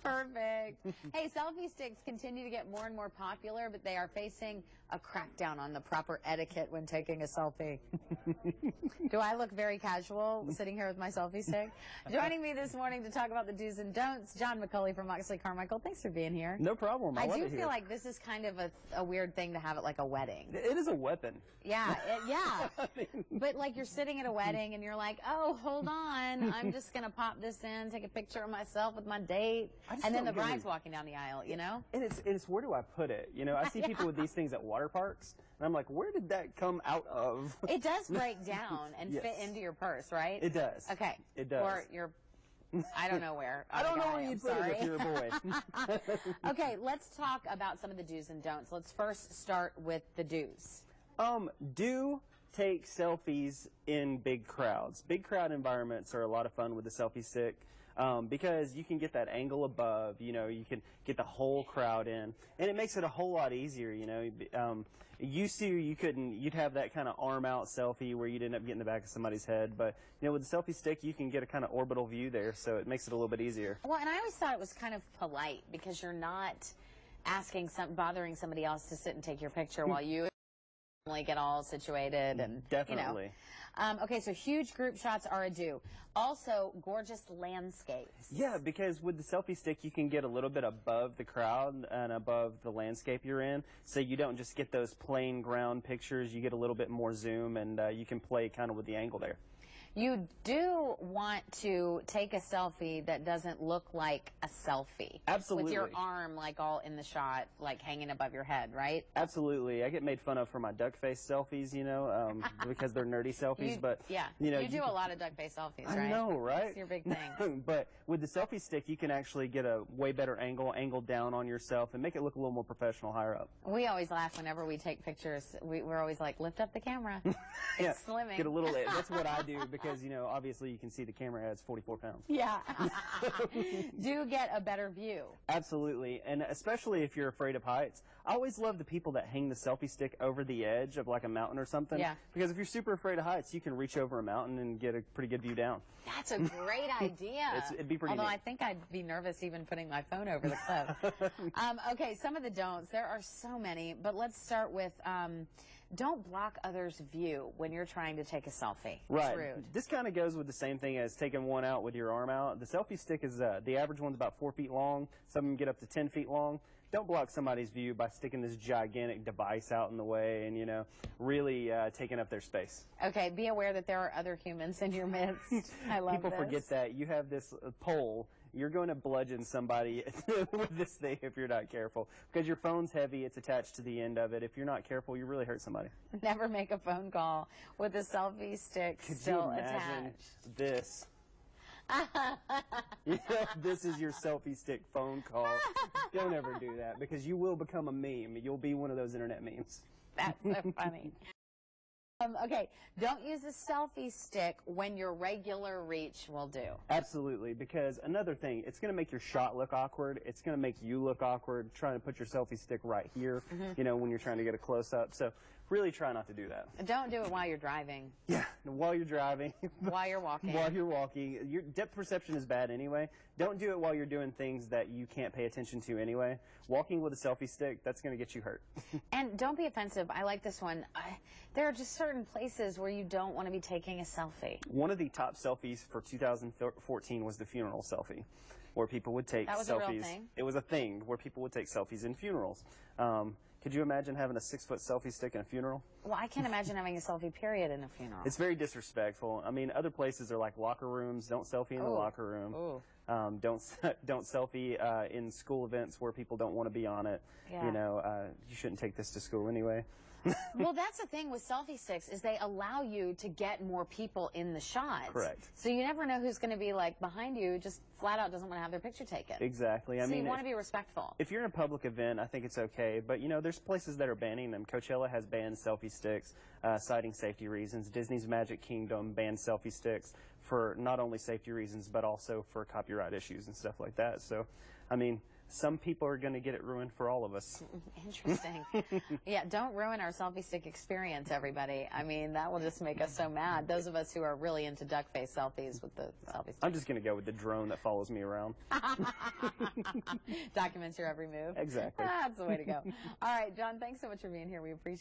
Perfect. Hey, selfie sticks continue to get more and more popular, but they are facing a crackdown on the proper etiquette when taking a selfie. Do I look very casual sitting here with my selfie stick? Joining me this morning to talk about the do's and don'ts, John McCulley from Moxley Carmichael. Thanks for being here. No problem. I do feel like this is kind of a weird thing to have at like a wedding. It is a weapon. Yeah, yeah. But like you're sitting at a wedding and you're like, oh, hold on, I'm just going to pop this in, take a picture of myself with my date, and then the bride's walking down the aisle, you know? And it's where do I put it? You know, I see people with these things at water parks, and I'm like, where did that come out of? It does break down and fit into your purse, right? It does. Okay. It does. Or your, I don't know where. I don't know where you'd put it if you're a boy. Okay, let's talk about some of the do's and don'ts. Let's first start with the do's. Do take selfies in big crowds. Big crowd environments are a lot of fun with the selfie stick. Because you can get that angle above, you know, you can get the whole crowd in, and it makes it a whole lot easier, you know. Used to, you'd have that kind of arm out selfie where you'd end up getting the back of somebody's head, but, you know, with the selfie stick, you can get a kind of orbital view there, so it makes it a little bit easier. Well, and I always thought it was kind of polite because you're not bothering somebody else to sit and take your picture while you get all situated and definitely. You know. Okay, so huge group shots are a do. Also, gorgeous landscapes. Yeah, because with the selfie stick, you can get a little bit above the crowd and above the landscape you're in, so you don't just get those plain ground pictures. You get a little bit more zoom, and you can play kind of with the angle there. You do want to take a selfie that doesn't look like a selfie. Absolutely. With your arm like all in the shot, like hanging above your head, right? Absolutely. I get made fun of for my duck face selfies, you know, because they're nerdy selfies. But yeah, you know, you do a lot of duck face selfies, right? I know, right? It's your big thing. But with the selfie stick, you can actually get a way better angle down on yourself, and make it look a little more professional higher up. We always laugh whenever we take pictures. We're always like, lift up the camera. Yeah, it's slimming. Get a little. That's what I do because, you know, obviously you can see the camera adds 44 pounds. Yeah. Do get a better view. Absolutely, and especially if you're afraid of heights. I always love the people that hang the selfie stick over the edge of like a mountain or something. Yeah. Because if you're super afraid of heights, you can reach over a mountain and get a pretty good view down. That's a great idea. It'd be pretty Although neat. I think I'd be nervous even putting my phone over the cliff. Okay, some of the don'ts. There are so many, but let's start with don't block others' view when you're trying to take a selfie. Right. It's rude. This kind of goes with the same thing as taking one out with your arm out. The selfie stick is, the average one's about 4 feet long. Some of them get up to 10 feet long. Don't block somebody's view by sticking this gigantic device out in the way and, you know, really taking up their space. Okay, be aware that there are other humans in your midst. I love People forget that. You have this pole. You're going to bludgeon somebody with this thing if you're not careful. Because your phone's heavy, it's attached to the end of it. If you're not careful, you really hurt somebody. Never make a phone call with a selfie stick still attached. This? Yeah, this is your selfie stick phone call. Don't ever do that, because you will become a meme. You'll be one of those internet memes. That's so funny. Okay, don't use a selfie stick when your regular reach will do. Absolutely, because another thing, it's going to make your shot look awkward. It's going to make you look awkward trying to put your selfie stick right here, you know, when you're trying to get a close-up. So really try not to do that. Don't do it while you're driving. Yeah, while you're driving. While you're walking. While you're walking. Your depth perception is bad anyway. Don't do it while you're doing things that you can't pay attention to anyway. Walking with a selfie stick, that's going to get you hurt. And don't be offensive. I like this one. There are just certain places where you don't want to be taking a selfie. One of the top selfies for 2014 was the funeral selfie, where people would take selfies. That was a real thing? It was a thing where people would take selfies in funerals. Could you imagine having a 6-foot selfie stick in a funeral? Well, I can't imagine having a selfie period in a funeral. It's very disrespectful. I mean, other places are like locker rooms. Don't selfie in the locker room. Ooh. Don't selfie in school events where people don't want to be on it. Yeah. You know, you shouldn't take this to school anyway. Well, that's the thing with selfie sticks is they allow you to get more people in the shot. Correct. So you never know who's going to be like behind you, just flat out doesn't want to have their picture taken. Exactly. I so mean, you want to be respectful. If you're in a public event, I think it's okay. But, you know, there's places that are banning them. Coachella has banned selfie sticks, citing safety reasons. Disney's Magic Kingdom banned selfie sticks for not only safety reasons, but also for copyright issues and stuff like that. So, I mean, some people are going to get it ruined for all of us. Interesting. Yeah, don't ruin our selfie stick experience, everybody. I mean, that will just make us so mad. Those of us who are really into duck face selfies with the selfie stick. I'm just going to go with the drone that follows me around. Documents your every move. Exactly. That's the way to go. All right, John, thanks so much for being here. We appreciate it.